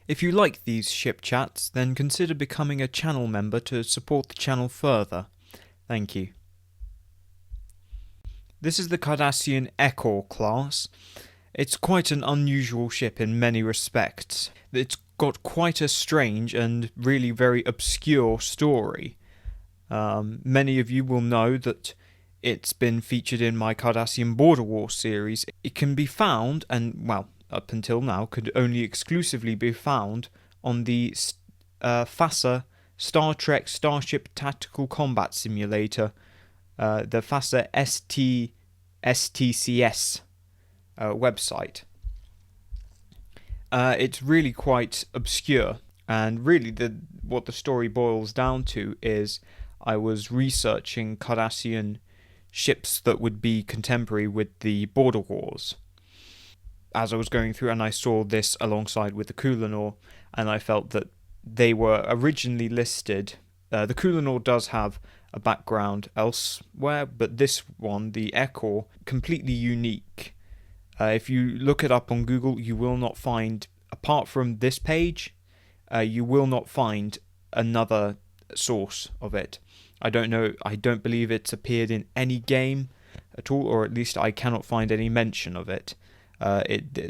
If you like these ship chats, then consider becoming a channel member to support the channel further. Thank you. This is the Cardassian Ekoor Class. It's quite an unusual ship in many respects. It's got quite a strange and really very obscure story. Many of you will know that it's been featured in my Cardassian Border War Series. It can be found, and well, up until now, could only exclusively be found on the FASA Star Trek Starship Tactical Combat Simulator, the FASA STCS website. It's really quite obscure, and really what the story boils down to is I was researching Cardassian ships that would be contemporary with the Border Wars. As I was going through, and I saw this alongside with the Kulanor, and I felt that they were originally listed. The Kulanor does have a background elsewhere, but this one, the Ekoor, completely unique. If you look it up on Google, you will not find, apart from this page, you will not find another source of it. I don't know, I don't believe it's appeared in any game at all, or at least I cannot find any mention of it.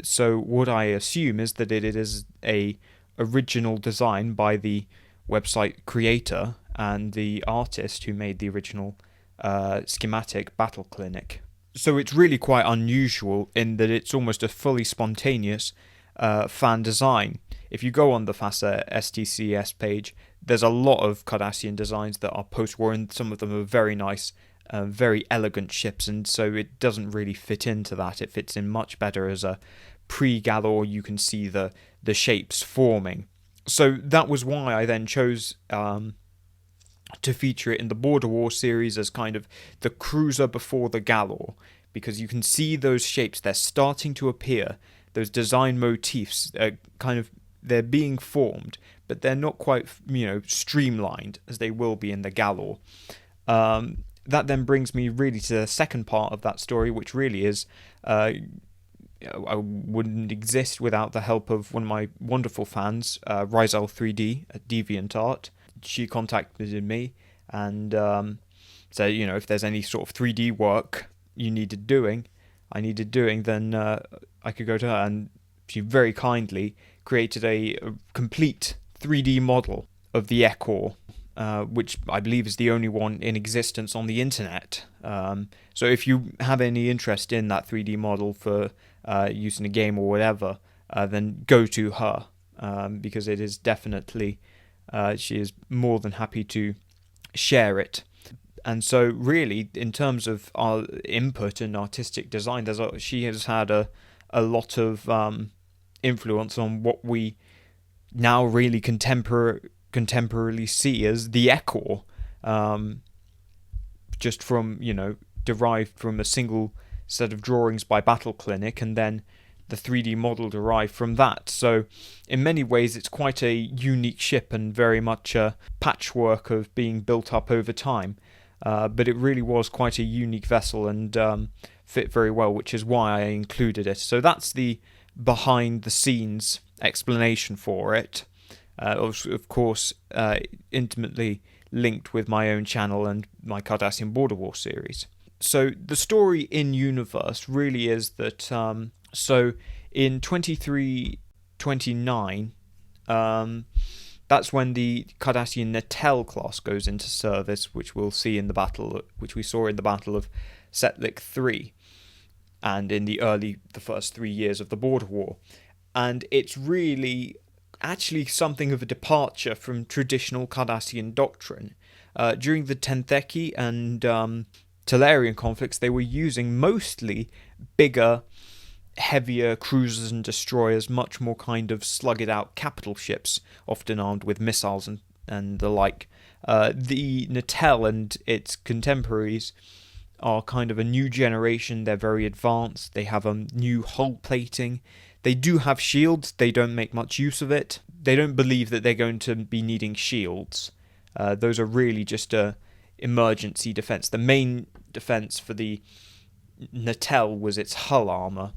So what I assume is that it is a original design by the website creator and the artist who made the original schematic Battle Clinic. So it's really quite unusual in that it's almost a fully spontaneous fan design. If you go on the FASA STCS page, there's a lot of Cardassian designs that are post-war, and some of them are very nice, very elegant ships, and so it doesn't really fit into that. It fits in much better as a pre-Galor. You can see the shapes forming. So that was why I then chose to feature it in the Border War series as kind of the cruiser before the Galor, because you can see those shapes, they're starting to appear, those design motifs, they're being formed, but they're not quite, streamlined as they will be in the Galor. That then brings me really to the second part of that story, which really is I wouldn't exist without the help of one of my wonderful fans, Rizel3D at DeviantArt. She contacted me and said, if there's any sort of 3D work I needed doing, then I could go to her, and she very kindly created a complete 3D model of the Ekoor, which I believe is the only one in existence on the internet. So if you have any interest in that 3D model for use in a game or whatever, then go to her, because it is definitely, she is more than happy to share it. And so really, in terms of our input and artistic design, she has had a lot of influence on what we now really contemporarily see as the Ekoor, just from, derived from a single set of drawings by Battle Clinic, and then the 3D model derived from that. So in many ways it's quite a unique ship and very much a patchwork of being built up over time, but it really was quite a unique vessel and fit very well, which is why I included it. So that's the behind the scenes explanation for it. Of course, intimately linked with my own channel and my Cardassian Border War series. So the story in universe really is that so in 2329, that's when the Cardassian Natel class goes into service, which we'll see in the battle, which we saw in the Battle of Setlik III, and in the first 3 years of the Border War. And it's really actually something of a departure from traditional Cardassian doctrine. During the Tentheki and Talarian conflicts, they were using mostly bigger, heavier cruisers and destroyers, much more kind of slugged-out capital ships, often armed with missiles and the like. The Natel and its contemporaries are kind of a new generation. They're very advanced. They have a new hull plating. They do have shields. They don't make much use of it. They don't believe that they're going to be needing shields. Those are really just a emergency defense. The main defense for the Natel was its hull armor.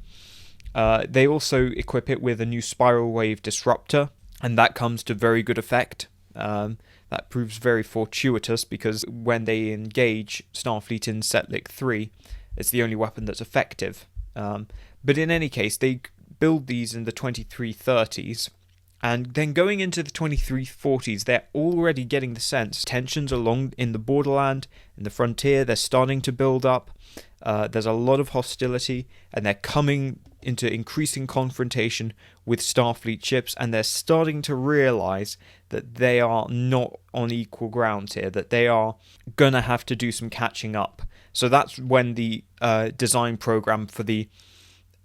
They also equip it with a new spiral wave disruptor, and that comes to very good effect. That proves very fortuitous, because when they engage Starfleet in Setlik 3, it's the only weapon that's effective. But in any case, they build these in the 2330s, and then going into the 2340s, they're already getting the sense tensions along in the borderland, in the frontier, they're starting to build up. There's a lot of hostility, and they're coming into increasing confrontation with Starfleet ships, and they're starting to realize that they are not on equal ground here, that they are going to have to do some catching up. So that's when the design program for the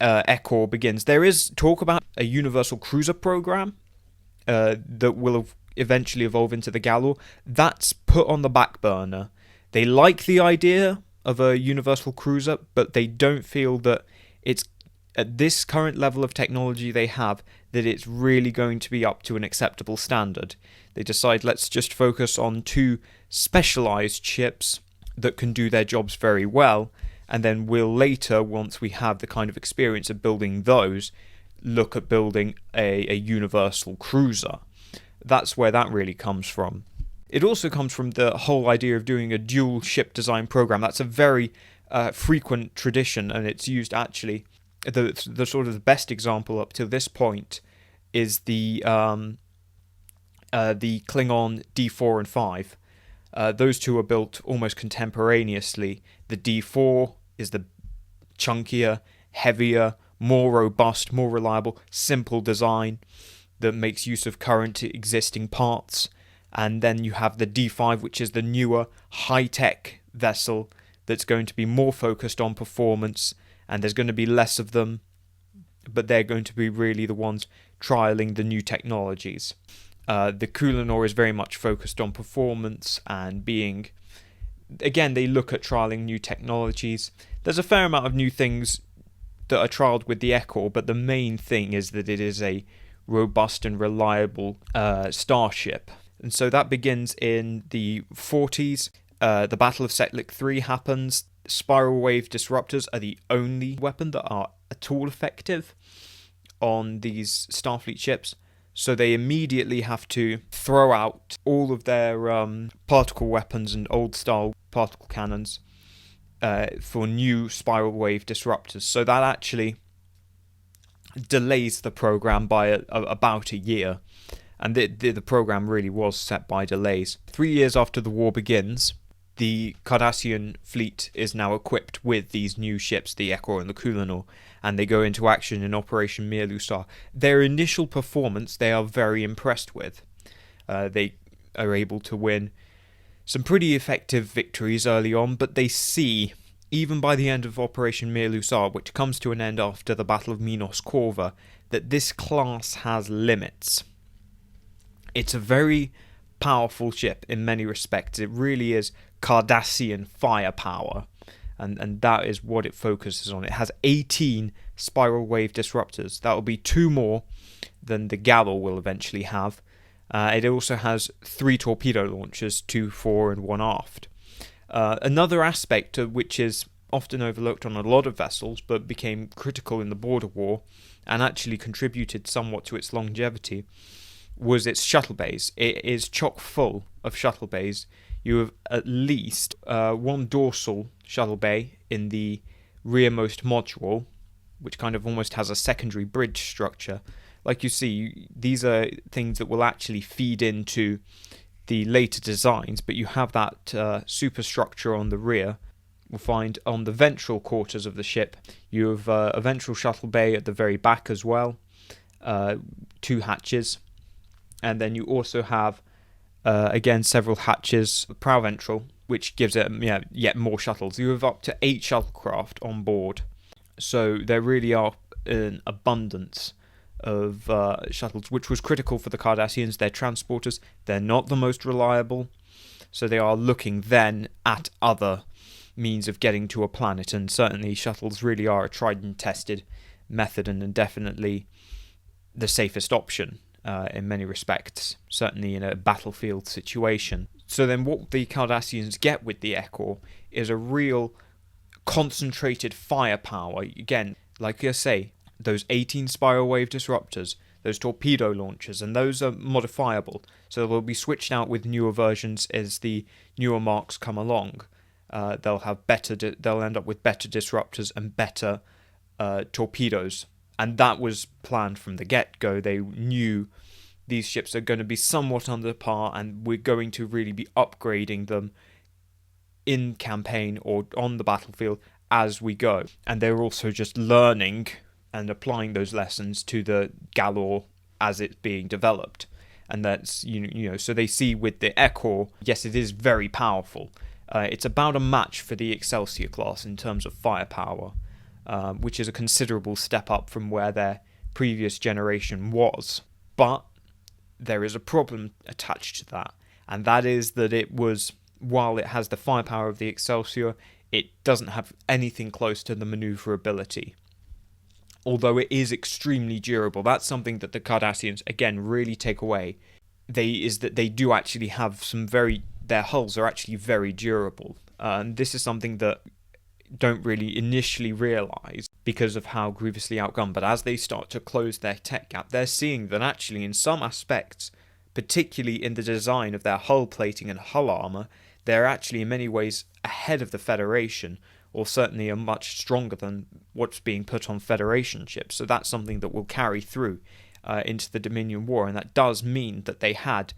Ekoor begins. There is talk about a universal cruiser program that will eventually evolve into the Galor. That's put on the back burner. They like the idea of a universal cruiser, but they don't feel that it's at this current level of technology they have, that it's really going to be up to an acceptable standard. They decide, let's just focus on 2 specialized ships that can do their jobs very well, and then we'll later, once we have the kind of experience of building those, look at building a universal cruiser. That's where that really comes from. It also comes from the whole idea of doing a dual ship design program. That's a very frequent tradition, and it's used actually. The sort of the best example up to this point is the Klingon D4 and 5. Those 2 are built almost contemporaneously. The D4 is the chunkier, heavier, more robust, more reliable, simple design that makes use of current existing parts. And then you have the D5, which is the newer, high-tech vessel that's going to be more focused on performance, and there's going to be less of them, but they're going to be really the ones trialing the new technologies. The Kulanor is very much focused on performance and being... Again, they look at trialing new technologies. There's a fair amount of new things that are trialed with the Ekoor, but the main thing is that it is a robust and reliable starship. And so that begins in the 40s. The Battle of Setlik 3 happens. Spiral wave disruptors are the only weapon that are at all effective on these Starfleet ships. So they immediately have to throw out all of their particle weapons and old-style particle cannons for new spiral wave disruptors. So that actually delays the program by about a year. And the program really was set by delays. 3 years after the war begins, the Cardassian fleet is now equipped with these new ships, the Ekoor and the Kulanor, and they go into action in Operation Mir Lusar. Their initial performance they are very impressed with. They are able to win some pretty effective victories early on, but they see, even by the end of Operation Mir Lusar, which comes to an end after the Battle of Minos Corva, that this class has limits. It's a very powerful ship in many respects. It really is Cardassian firepower, and that is what it focuses on. It has 18 spiral wave disruptors. That will be 2 more than the Galor will eventually have. It also has 3 torpedo launchers, 2 fore and 1 aft. Another aspect of which is often overlooked on a lot of vessels, but became critical in the Border War, and actually contributed somewhat to its longevity, was its shuttle bays. It is chock full of shuttle bays. You have at least 1 dorsal shuttle bay in the rearmost module, which kind of almost has a secondary bridge structure. Like you see, these are things that will actually feed into the later designs, but you have that superstructure on the rear. We'll find on the ventral quarters of the ship, you have a ventral shuttle bay at the very back as well, 2 hatches. And then you also have, again, several hatches, prow ventral, which gives it yet more shuttles. You have up to 8 shuttlecraft on board. So there really are an abundance of shuttles, which was critical for the Cardassians. They're transporters. They're not the most reliable. So they are looking then at other means of getting to a planet. And certainly shuttles really are a tried and tested method, and definitely the safest option. In many respects, certainly in a battlefield situation. So then what the Cardassians get with the Ekoor is a real concentrated firepower. Again, like I say, those 18 spiral wave disruptors, those torpedo launchers, and those are modifiable. So they'll be switched out with newer versions as the newer marks come along. They'll end up with better disruptors and better torpedoes, and that was planned from the get-go. They knew these ships are going to be somewhat under par, and we're going to really be upgrading them in campaign or on the battlefield as we go. And they're also just learning and applying those lessons to the Galor as it's being developed. And that's, so they see with the Ekoor, yes, it is very powerful. It's about a match for the Excelsior class in terms of firepower, which is a considerable step up from where their previous generation was. But there is a problem attached to that, and that is that while it has the firepower of the Excelsior, it doesn't have anything close to the maneuverability. Although it is extremely durable. That's something that the Cardassians, again, really take away. Is that they do actually have their hulls are actually very durable. And this is something that don't really initially realise because of how grievously outgunned. But as they start to close their tech gap, they're seeing that actually in some aspects, particularly in the design of their hull plating and hull armour, they're actually in many ways ahead of the Federation, or certainly are much stronger than what's being put on Federation ships. So that's something that will carry through into the Dominion War, and that does mean that they had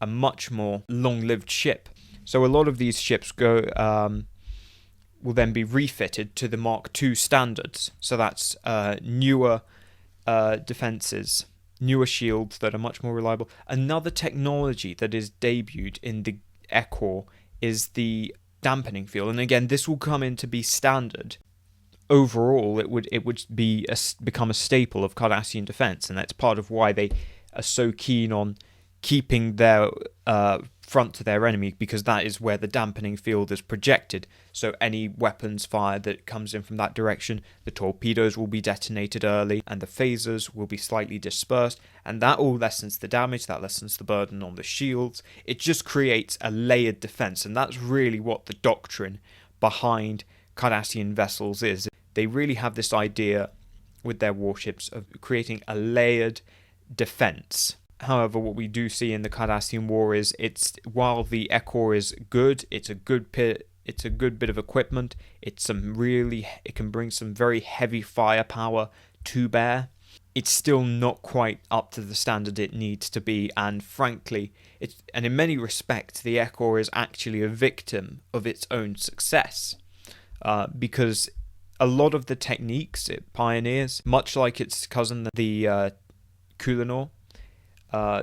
a much more long-lived ship. So a lot of these ships will then be refitted to the Mark II standards. So that's newer defences, newer shields that are much more reliable. Another technology that is debuted in the Ekoor is the dampening field, and again, this will come in to be standard. Overall, it would become a staple of Cardassian defence, and that's part of why they are so keen on keeping their front to their enemy, because that is where the dampening field is projected. So any weapons fire that comes in from that direction, the torpedoes will be detonated early, and the phasers will be slightly dispersed, and that all lessens the damage, that lessens the burden on the shields. It just creates a layered defense, and that's really what the doctrine behind Cardassian vessels is. They really have this idea with their warships of creating a layered defense. However, what we do see in the Cardassian War is while the Ekoor is good, it's a good bit of equipment. It can bring some very heavy firepower to bear. It's still not quite up to the standard it needs to be, and frankly, and in many respects, the Ekoor is actually a victim of its own success, because a lot of the techniques it pioneers, much like its cousin, the Kulinor,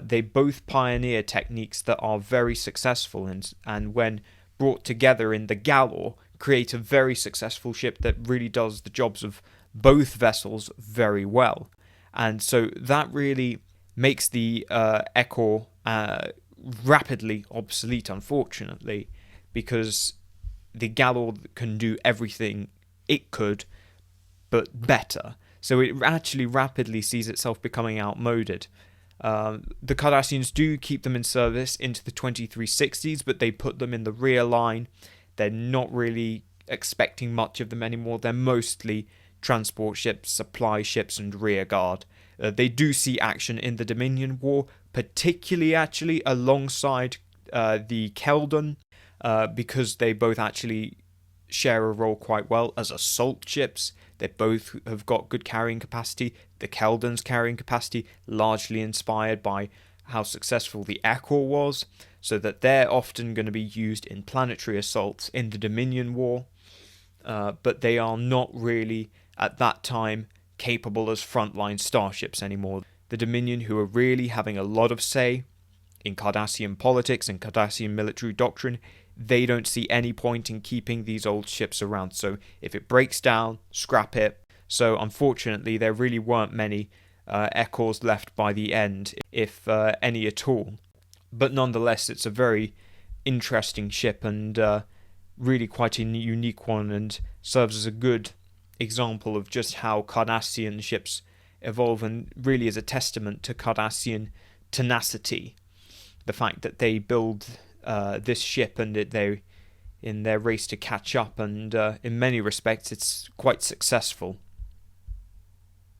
they both pioneer techniques that are very successful and when brought together in the Galor, create a very successful ship that really does the jobs of both vessels very well. And so that really makes the Ekoor rapidly obsolete, unfortunately, because the Galor can do everything it could, but better. So it actually rapidly sees itself becoming outmoded. The Cardassians do keep them in service into the 2360s, but they put them in the rear line. They're not really expecting much of them anymore. They're mostly transport ships, supply ships, and rear guard. They do see action in the Dominion War, particularly actually alongside the Keldon, because they both actually share a role quite well as assault ships. They both have got good carrying capacity. The Keldon's carrying capacity largely inspired by how successful the Ekoor was, so that they're often going to be used in planetary assaults in the Dominion War, but they are not really at that time capable as frontline starships anymore. The Dominion, who are really having a lot of say in Cardassian politics and Cardassian military doctrine, they don't see any point in keeping these old ships around. So if it breaks down, scrap it. So unfortunately, there really weren't many Ekoors left by the end, if any at all. But nonetheless, it's a very interesting ship and really quite a unique one, and serves as a good example of just how Cardassian ships evolve, and really is a testament to Cardassian tenacity. The fact that they build this ship and they in their race to catch up, and in many respects it's quite successful.